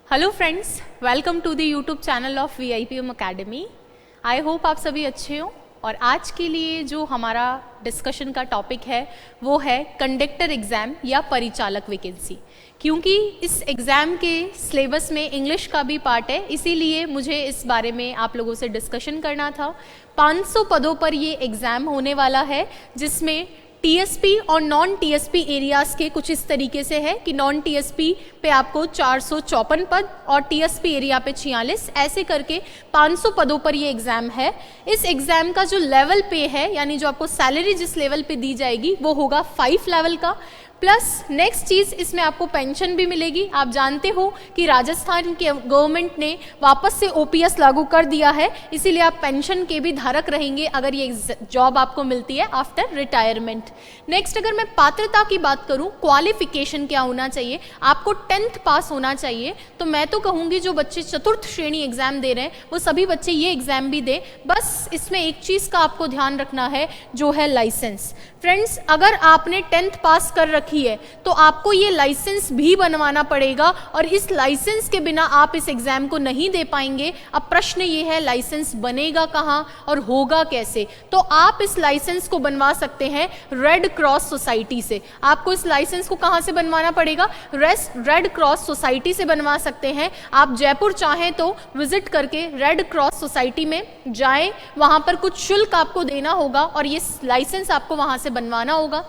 Hello friends, welcome to the YouTube channel of VIPM academy. I hope आप सभी अच्छे हो। और आज के लिए जो हमारा डिस्कशन का टॉपिक है वो है कंडक्टर एग्ज़ाम या परिचालक वैकेंसी। क्योंकि इस एग्ज़ाम के सिलेबस में इंग्लिश का भी पार्ट है, इसीलिए मुझे इस बारे में आप लोगों से डिस्कशन करना था। 500 पदों पर ये एग्ज़ाम होने वाला है, जिसमें TSP और नॉन TSP एरियाज़ के कुछ इस तरीके से है कि नॉन TSP पे आपको 454 पद और TSP एरिया पे 46, ऐसे करके 500 पदों पर ये एग्ज़ाम है। इस एग्ज़ाम का जो लेवल पे है, यानी जो आपको सैलरी जिस लेवल पे दी जाएगी वो होगा 5 लेवल का। प्लस नेक्स्ट चीज़, इसमें आपको पेंशन भी मिलेगी। आप जानते हो कि राजस्थान के गवर्नमेंट ने वापस से OPS लागू कर दिया है, इसीलिए आप पेंशन के भी धारक रहेंगे अगर ये जॉब आपको मिलती है आफ्टर रिटायरमेंट। नेक्स्ट, अगर मैं पात्रता की बात करूं, क्वालिफिकेशन क्या होना चाहिए, आपको 10th पास होना चाहिए। तो मैं तो कहूँगी जो बच्चे चतुर्थ श्रेणी एग्जाम दे रहे हैं वो सभी बच्चे ये एग्जाम भी दें। बस इसमें एक चीज़ का आपको ध्यान रखना है, जो है लाइसेंस। फ्रेंड्स, अगर आपने 10th पास कर रखी है तो आपको ये लाइसेंस भी बनवाना पड़ेगा, और इस लाइसेंस के बिना आप इस एग्जाम को नहीं दे पाएंगे। अब प्रश्न ये है, लाइसेंस बनेगा कहाँ और होगा कैसे? तो आप इस लाइसेंस को बनवा सकते हैं रेड क्रॉस सोसाइटी से। आपको इस लाइसेंस को कहाँ से बनवाना पड़ेगा? रेड क्रॉस सोसाइटी से बनवा सकते हैं। आप जयपुर चाहें तो विजिट करके रेड क्रॉस सोसाइटी में जाएं, वहाँ पर कुछ शुल्क आपको देना होगा और ये लाइसेंस आपको वहाँ से बनवाना होगा।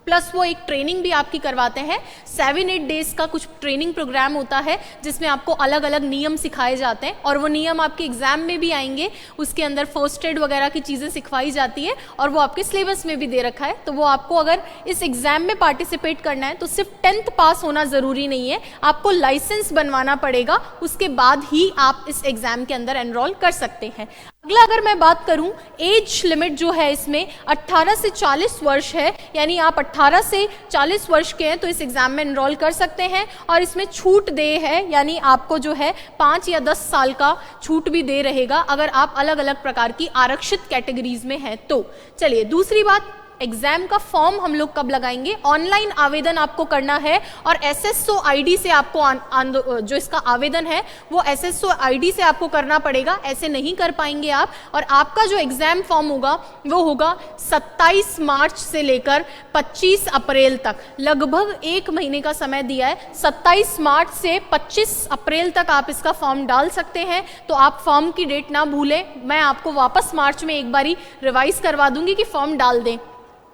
प्लस वो एक ट्रेनिंग भी आपकी करवाते हैं। 7-8 डेज का कुछ ट्रेनिंग प्रोग्राम होता है, जिसमें आपको अलग अलग नियम सिखाए जाते हैं, और वो नियम आपके एग्जाम में भी आएंगे। उसके अंदर फर्स्ट एड वगैरह की चीज़ें सिखवाई जाती है, और वो आपके सिलेबस में भी दे रखा है। तो वो आपको अगर इस एग्जाम में पार्टिसिपेट करना है तो सिर्फ 10th पास होना ज़रूरी नहीं है, आपको लाइसेंस बनवाना पड़ेगा। उसके बाद ही आप इस एग्जाम के अंदर एनरोल कर सकते हैं। अगला अगर मैं बात करूं, एज लिमिट जो है इसमें 18 से 40 वर्ष है, यानी आप 18 से 40 वर्ष के हैं तो इस एग्जाम में एनरोल कर सकते हैं। और इसमें छूट दे है, यानी आपको जो है 5 या 10 साल का छूट भी दे रहेगा अगर आप अलग अलग प्रकार की आरक्षित कैटेगरीज में हैं तो। चलिए, दूसरी बात, एग्जाम का फॉर्म हम लोग कब लगाएंगे? ऑनलाइन आवेदन आपको करना है, और SSO ID से आपको जो इसका आवेदन है वो SSO ID से आपको करना पड़ेगा, ऐसे नहीं कर पाएंगे आप। और आपका जो एग्जाम फॉर्म होगा वो होगा 27 मार्च से लेकर 25 अप्रैल तक, लगभग 1 महीने का समय दिया है। 27 मार्च से 25 अप्रैल तक आप इसका फॉर्म डाल सकते हैं। तो आप फॉर्म की डेट ना भूलें, मैं आपको वापस मार्च में एक बारी रिवाइज करवा दूंगी कि फॉर्म डाल दें।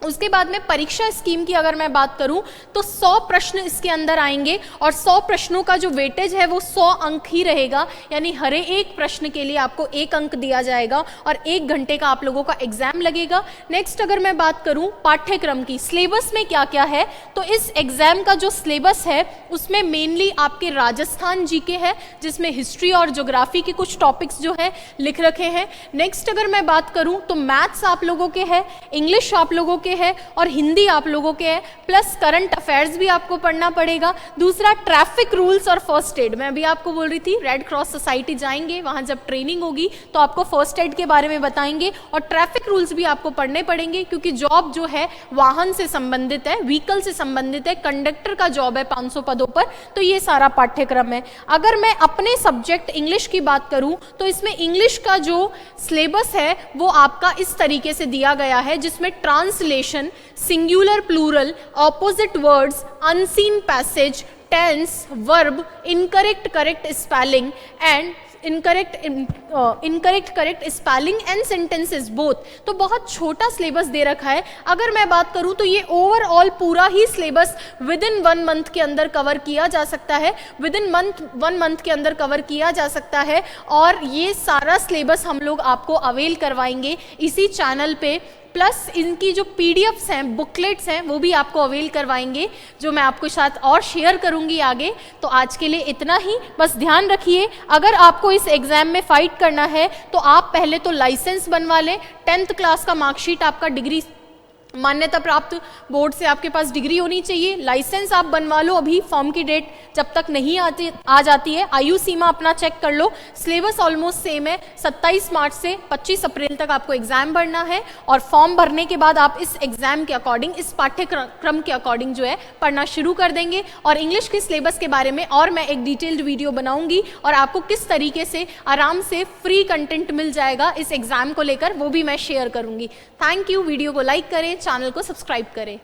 उसके बाद में परीक्षा स्कीम की अगर मैं बात करूं तो 100 प्रश्न इसके अंदर आएंगे, और 100 प्रश्नों का जो वेटेज है वो 100 अंक ही रहेगा, यानी हर एक प्रश्न के लिए आपको 1 अंक दिया जाएगा, और 1 घंटे का आप लोगों का एग्जाम लगेगा। नेक्स्ट, अगर मैं बात करूं पाठ्यक्रम की, सिलेबस में क्या क्या है, तो इस एग्जाम का जो सिलेबस है उसमें मेनली आपके राजस्थान GK है, जिसमें हिस्ट्री और ज्योग्राफी के कुछ टॉपिक्स जो है लिख रखे हैं। नेक्स्ट, अगर मैं बात करूं तो मैथ्स आप लोगों के है, इंग्लिश आप लोगों के है, और हिंदी आप लोगों के है। प्लस करंट अफेयर्स भी आपको पढ़ना पड़ेगा। दूसरा, ट्रैफिक रूल्स और फर्स्ट एड। मैं अभी आपको बोल रही थी, रेड क्रॉस सोसाइटी जाएंगे, वहां जब ट्रेनिंग होगी तो आपको फर्स्ट एड के बारे में बताएंगे, और ट्रैफिक रूल्स भी आपको पढ़ने पड़ेंगे, क्योंकि जॉब जो है वाहन से संबंधित है, व्हीकल से संबंधित है, कंडक्टर का जॉब है 500 पदों पर। तो ये सारा पाठ्यक्रम है। अगर मैं अपने सब्जेक्ट इंग्लिश की बात करूं तो इसमें इंग्लिश का जो सिलेबस है वो आपका इस तरीके से दिया गया है, जिसमें translation, singular plural, opposite words, unseen passage, tense, verb, incorrect correct spelling and incorrect correct spelling and sentences both. तो बहुत छोटा सिलेबस दे रखा है। अगर मैं बात करूं तो ये ओवरऑल पूरा ही सिलेबस विद इन 1 मंथ के अंदर कवर किया जा सकता है, विद इन 1 मंथ के अंदर कवर किया जा सकता है। और ये सारा सिलेबस हम लोग आपको अवेल करवाएंगे इसी चैनल पे। प्लस इनकी जो PDFs हैं, बुकलेट्स हैं, वो भी आपको अवेल करवाएंगे, जो मैं आपके साथ और शेयर करूंगी आगे। तो आज के लिए इतना ही। बस ध्यान रखिए, अगर आपको इस एग्जाम में फाइट करना है तो आप पहले तो लाइसेंस बनवा लें, 10th क्लास का मार्कशीट आपका डिग्री मान्यता प्राप्त बोर्ड से आपके पास डिग्री होनी चाहिए, लाइसेंस आप बनवा लो, अभी फॉर्म की डेट जब तक नहीं आ जाती है। आयु सीमा अपना चेक कर लो, सिलेबस ऑलमोस्ट सेम है, 27 मार्च से 25 अप्रैल तक आपको एग्जाम भरना है और फॉर्म भरने के बाद आप इस एग्जाम के अकॉर्डिंग, इस पाठ्यक्रम के अकॉर्डिंग जो है पढ़ना शुरू कर देंगे। और इंग्लिश के सिलेबस के बारे में और मैं एक डिटेल्ड वीडियो बनाऊंगी और आपको किस तरीके से आराम से फ्री कंटेंट मिल जाएगा इस एग्जाम को लेकर, वो भी मैं शेयर करूंगी। Thank you. वीडियो को लाइक करें, चैनल को सब्सक्राइब करें।